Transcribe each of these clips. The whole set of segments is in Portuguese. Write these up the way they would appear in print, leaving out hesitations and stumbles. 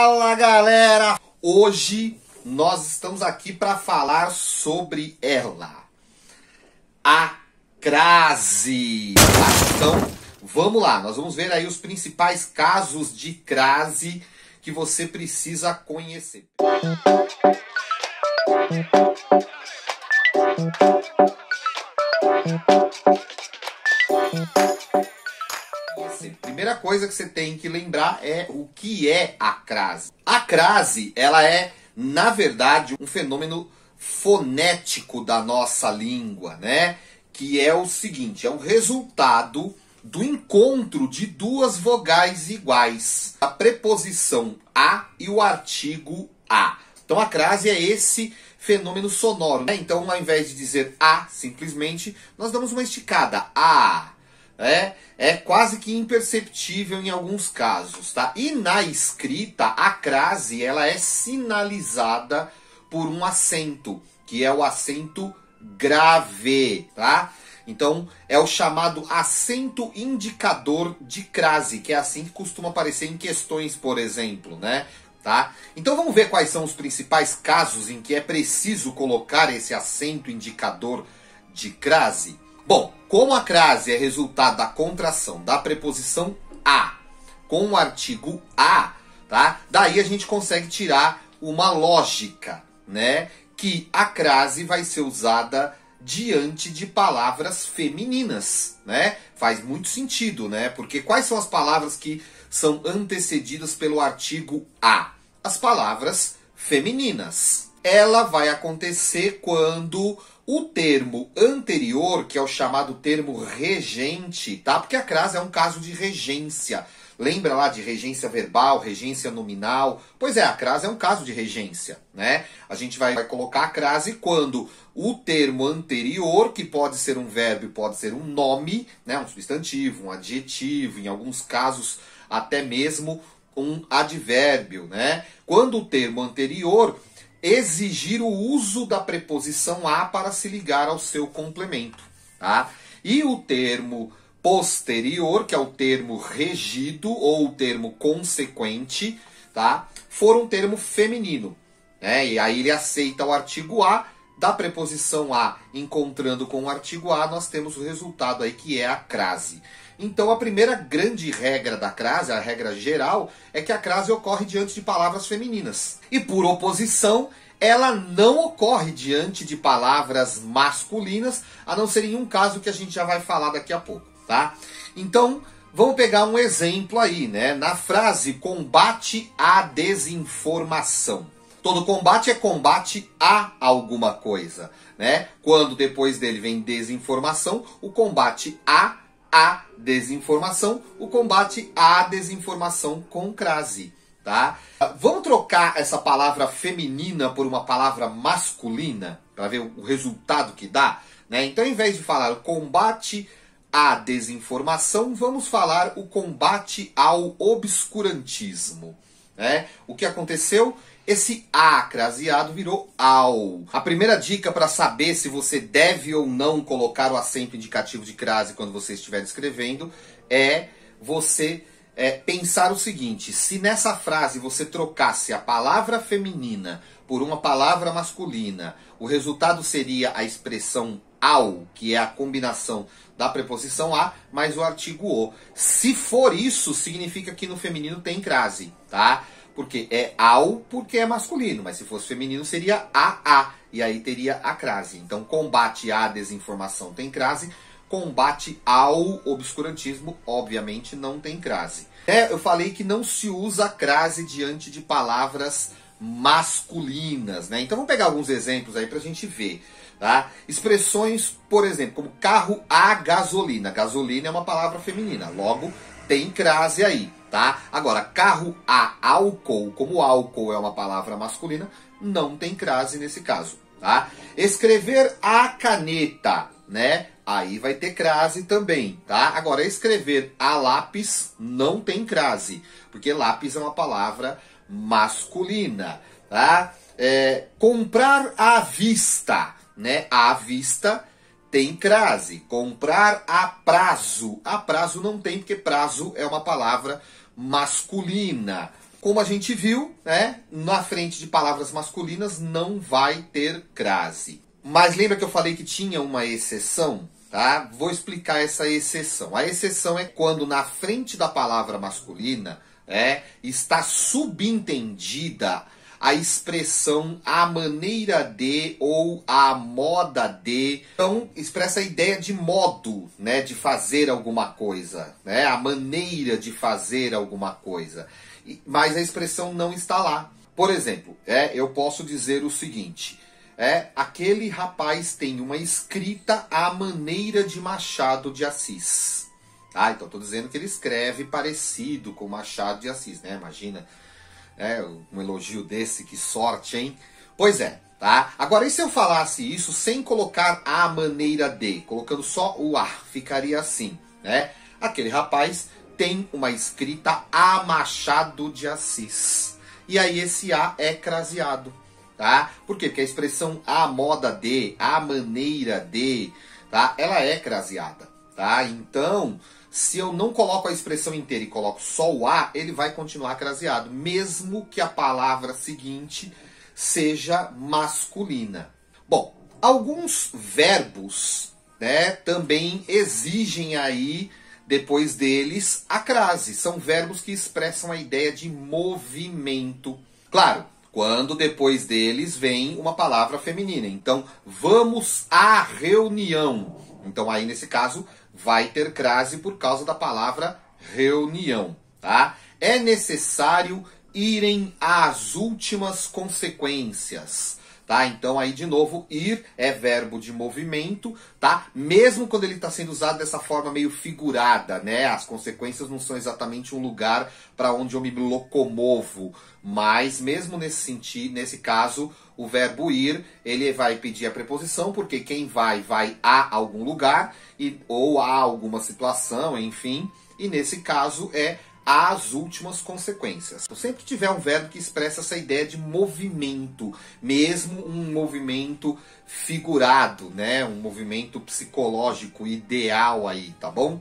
Fala, galera! Hoje nós estamos aqui para falar sobre ela, a crase. Então, vamos lá, nós vamos ver aí os principais casos de crase que você precisa conhecer. Primeira coisa que você tem que lembrar é o que é a crase. A crase, ela é, na verdade, um fenômeno fonético da nossa língua, né? Que é o seguinte, é o resultado do encontro de duas vogais iguais, a preposição a e o artigo a. Então a crase é esse fenômeno sonoro, né? Então, ao invés de dizer a, simplesmente, nós damos uma esticada, a. É quase que imperceptível em alguns casos, tá? E na escrita, a crase, ela é sinalizada por um acento, que é o acento grave, tá? Então, é o chamado acento indicador de crase, que é assim que costuma aparecer em questões, por exemplo, né? Tá? Então, vamos ver quais são os principais casos em que é preciso colocar esse acento indicador de crase. Bom, como a crase é resultado da contração da preposição a com o artigo a, tá? Daí a gente consegue tirar uma lógica, né? Que a crase vai ser usada diante de palavras femininas, né? Faz muito sentido, né? Porque quais são as palavras que são antecedidas pelo artigo a? As palavras femininas. Ela vai acontecer quando o termo anterior, que é o chamado termo regente, tá? Porque a crase é um caso de regência. Lembra lá de regência verbal, regência nominal? Pois é, a crase é um caso de regência, né? A gente vai colocar a crase quando o termo anterior, que pode ser um verbo, pode ser um nome, né? Um substantivo, um adjetivo, em alguns casos até mesmo um advérbio, né? Quando o termo anterior exigir o uso da preposição a para se ligar ao seu complemento, tá? E o termo posterior, que é o termo regido ou o termo consequente, tá? For um termo feminino, né? E aí ele aceita o artigo a, da preposição a encontrando com o artigo a, nós temos o resultado aí que é a crase. Então a primeira grande regra da crase, a regra geral, é que a crase ocorre diante de palavras femininas. E por oposição, ela não ocorre diante de palavras masculinas, a não ser em um caso que a gente já vai falar daqui a pouco, tá? Então, vamos pegar um exemplo aí, né? Na frase combate à desinformação. Todo combate é combate a alguma coisa, né? Quando depois dele vem desinformação, o combate a desinformação, o combate à desinformação com crase, tá? Vamos trocar essa palavra feminina por uma palavra masculina, para ver o resultado que dá, né? Então, ao invés de falar o combate à desinformação, vamos falar o combate ao obscurantismo, né? O que aconteceu? Esse a craseado virou ao. A primeira dica para saber se você deve ou não colocar o acento indicativo de crase quando você estiver escrevendo é você pensar o seguinte: se nessa frase você trocasse a palavra feminina por uma palavra masculina, o resultado seria a expressão ao, que é a combinação da preposição a mais o artigo o. Se for isso, significa que no feminino tem crase, tá? Porque é ao, porque é masculino, mas se fosse feminino seria a, e aí teria a crase. Então, combate à desinformação tem crase, combate ao obscurantismo, obviamente, não tem crase. Eu falei que não se usa crase diante de palavras masculinas, né? Então, vamos pegar alguns exemplos aí pra gente ver, tá? Expressões, por exemplo, como carro a gasolina. Gasolina é uma palavra feminina, logo tem crase aí, tá? Agora, carro a álcool, como álcool é uma palavra masculina, não tem crase nesse caso, tá? Escrever a caneta, né? Aí vai ter crase também, tá? Agora, escrever a lápis não tem crase, porque lápis é uma palavra masculina, tá? Comprar à vista, né? À vista tem crase. Comprar a prazo. A prazo não tem, porque prazo é uma palavra masculina. como a gente viu, né, na frente de palavras masculinas não vai ter crase. Mas lembra que eu falei que tinha uma exceção? Tá? Vou explicar essa exceção. A exceção é quando na frente da palavra masculina está subentendida a expressão a maneira de ou a moda de. Então, expressa a ideia de modo, né, de fazer alguma coisa, né, a maneira de fazer alguma coisa. Mas a expressão não está lá. Por exemplo, eu posso dizer o seguinte: aquele rapaz tem uma escrita à maneira de Machado de Assis. Então estou dizendo que ele escreve parecido com Machado de Assis, né? Imagina, um elogio desse, que sorte, hein? Pois é, tá? Agora, e se eu falasse isso sem colocar a maneira de, colocando só o a, ficaria assim, né? Aquele rapaz tem uma escrita a Machado de Assis. E aí esse a é craseado, tá? Por quê? Porque a expressão a moda de, a maneira de, tá? Ela é craseada, tá? Então, se eu não coloco a expressão inteira e coloco só o a, ele vai continuar craseado, mesmo que a palavra seguinte seja masculina. Bom, alguns verbos, né, também exigem aí, depois deles, a crase. São verbos que expressam a ideia de movimento. Claro, quando depois deles vem uma palavra feminina. Então, vamos à reunião. Então, aí, nesse caso, vai ter crase por causa da palavra reunião, tá? É necessário irem às últimas consequências, tá? Então, aí, de novo, ir é verbo de movimento, tá? Mesmo quando ele está sendo usado dessa forma meio figurada, né? As consequências não são exatamente um lugar para onde eu me locomovo, mas mesmo nesse sentido, nesse caso, o verbo ir, ele vai pedir a preposição, porque quem vai a algum lugar, ou a alguma situação, enfim, e nesse caso é às últimas consequências. Então, sempre que tiver um verbo que expressa essa ideia de movimento, mesmo um movimento figurado, né? Um movimento psicológico ideal aí, tá bom?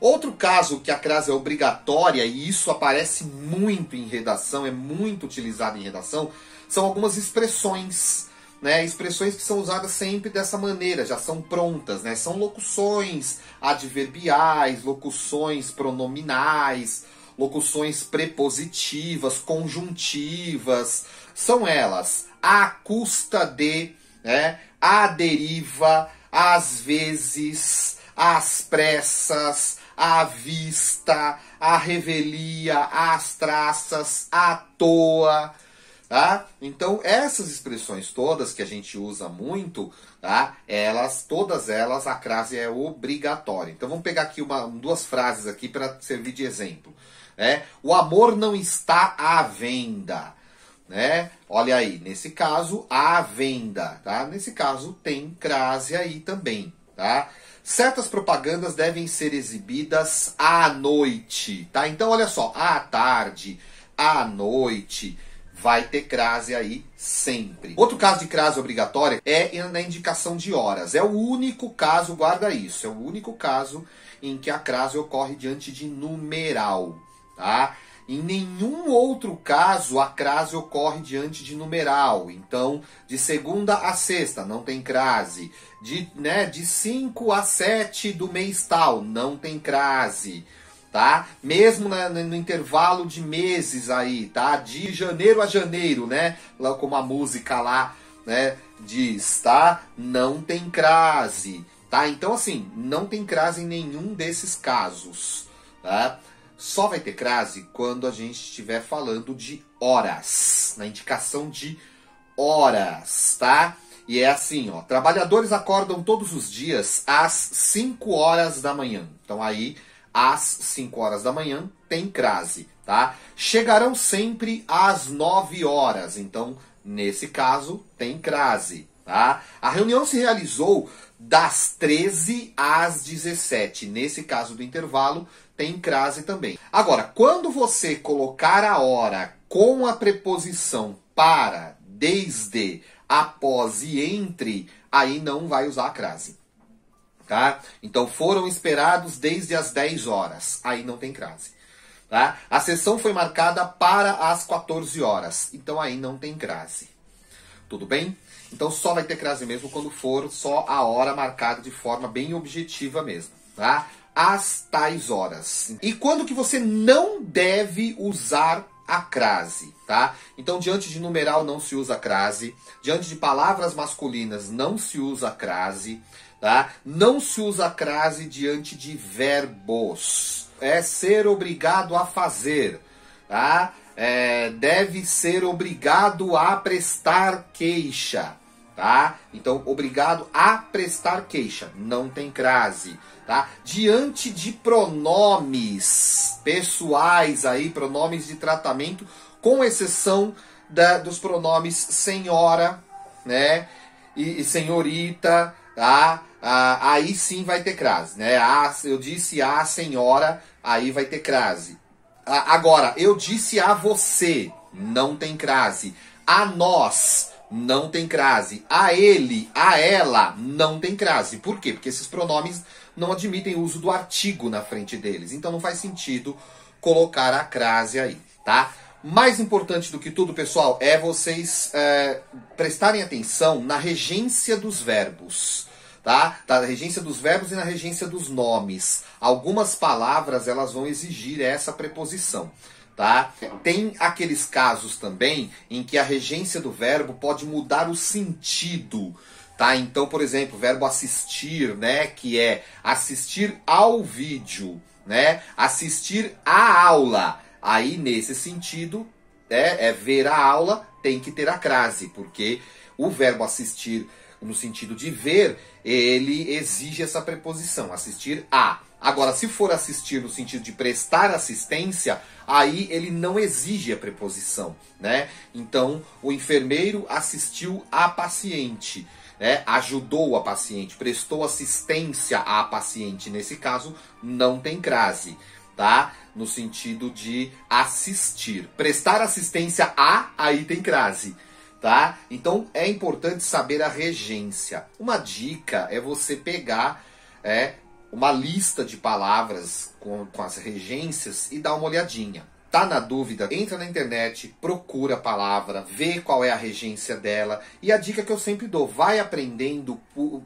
Outro caso que a crase é obrigatória, e isso aparece muito em redação, é muito utilizado em redação, são algumas expressões, né? Expressões que são usadas sempre dessa maneira, já são prontas, né? São locuções adverbiais, locuções pronominais, locuções prepositivas, conjuntivas. São elas à custa de, né? À deriva, às vezes, às pressas, à vista, à revelia, às traças, à toa. Tá? Então, essas expressões todas que a gente usa muito, tá? Todas elas, a crase é obrigatória. Então, vamos pegar aqui duas frases aqui para servir de exemplo. O amor não está à venda. Né? Olha aí, nesse caso, à venda. Tá? Nesse caso, tem crase aí também. Tá? Certas propagandas devem ser exibidas à noite. Tá? Então, olha só, à tarde, à noite, vai ter crase aí sempre. Outro caso de crase obrigatória é na indicação de horas. É o único caso, guarda isso, é o único caso em que a crase ocorre diante de numeral. Tá? Em nenhum outro caso a crase ocorre diante de numeral. Então, de segunda a sexta não tem crase. De 5 a 7 do mês tal não tem crase. Tá? Mesmo no intervalo de meses aí, tá? De janeiro a janeiro, né? Lá como a música lá, né, diz, tá? Não tem crase, tá? Então, assim, não tem crase em nenhum desses casos, tá? Só vai ter crase quando a gente estiver falando de horas, na indicação de horas, tá? E é assim, ó, trabalhadores acordam todos os dias às 5 horas da manhã. Então aí, às 5 horas da manhã, tem crase, tá? Chegarão sempre às 9 horas, então, nesse caso, tem crase, tá? A reunião se realizou das 13 às 17, nesse caso do intervalo, tem crase também. Agora, quando você colocar a hora com a preposição para, desde, após e entre, aí não vai usar a crase. Tá? Então foram esperados desde as 10 horas. Aí não tem crase. Tá? A sessão foi marcada para as 14 horas, então aí não tem crase. Tudo bem? Então só vai ter crase mesmo quando for só a hora marcada de forma bem objetiva mesmo, tá? As tais horas. E quando que você não deve usar a crase, tá? Então diante de numeral não se usa crase, diante de palavras masculinas não se usa crase, tá? Não se usa crase diante de verbos. É ser obrigado a fazer, tá? Deve ser obrigado a prestar queixa, tá? Então, obrigado a prestar queixa, não tem crase, tá? Diante de pronomes pessoais aí, pronomes de tratamento, com exceção dos pronomes senhora, né? E senhorita, tá? Aí sim vai ter crase, né? Eu disse a senhora, aí vai ter crase. Agora, eu disse a você, não tem crase. A nós, não tem crase. A ele, a ela, não tem crase. Por quê? Porque esses pronomes não admitem o uso do artigo na frente deles. Então não faz sentido colocar a crase aí, tá? Mais importante do que tudo, pessoal, é vocês prestarem atenção na regência dos verbos. Tá? Na regência dos verbos e na regência dos nomes. Algumas palavras elas vão exigir essa preposição. Tá? Tem aqueles casos também em que a regência do verbo pode mudar o sentido. Tá? Então, por exemplo, o verbo assistir, né? Que é assistir ao vídeo, né? Assistir à aula. Aí, nesse sentido, ver a aula, tem que ter a crase, porque o verbo assistir no sentido de ver, ele exige essa preposição, assistir a. Agora, se for assistir no sentido de prestar assistência, aí ele não exige a preposição, né? Então, o enfermeiro assistiu a paciente, né? Ajudou a paciente, prestou assistência à paciente. Nesse caso, não tem crase, tá? No sentido de assistir. Prestar assistência a, aí tem crase. Tá? Então é importante saber a regência. Uma dica é você pegar uma lista de palavras com as regências e dar uma olhadinha. Tá na dúvida? Entra na internet, procura a palavra, vê qual é a regência dela. E a dica que eu sempre dou, vai aprendendo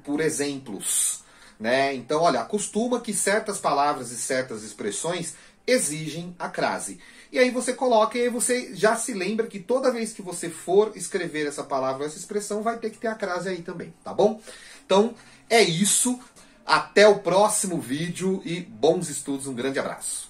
por exemplos. Né? Então, olha, acostuma que certas palavras e certas expressões exigem a crase. E aí você coloca e aí você já se lembra que toda vez que você for escrever essa palavra ou essa expressão, vai ter que ter a crase aí também, tá bom? Então, é isso. Até o próximo vídeo e bons estudos. Um grande abraço.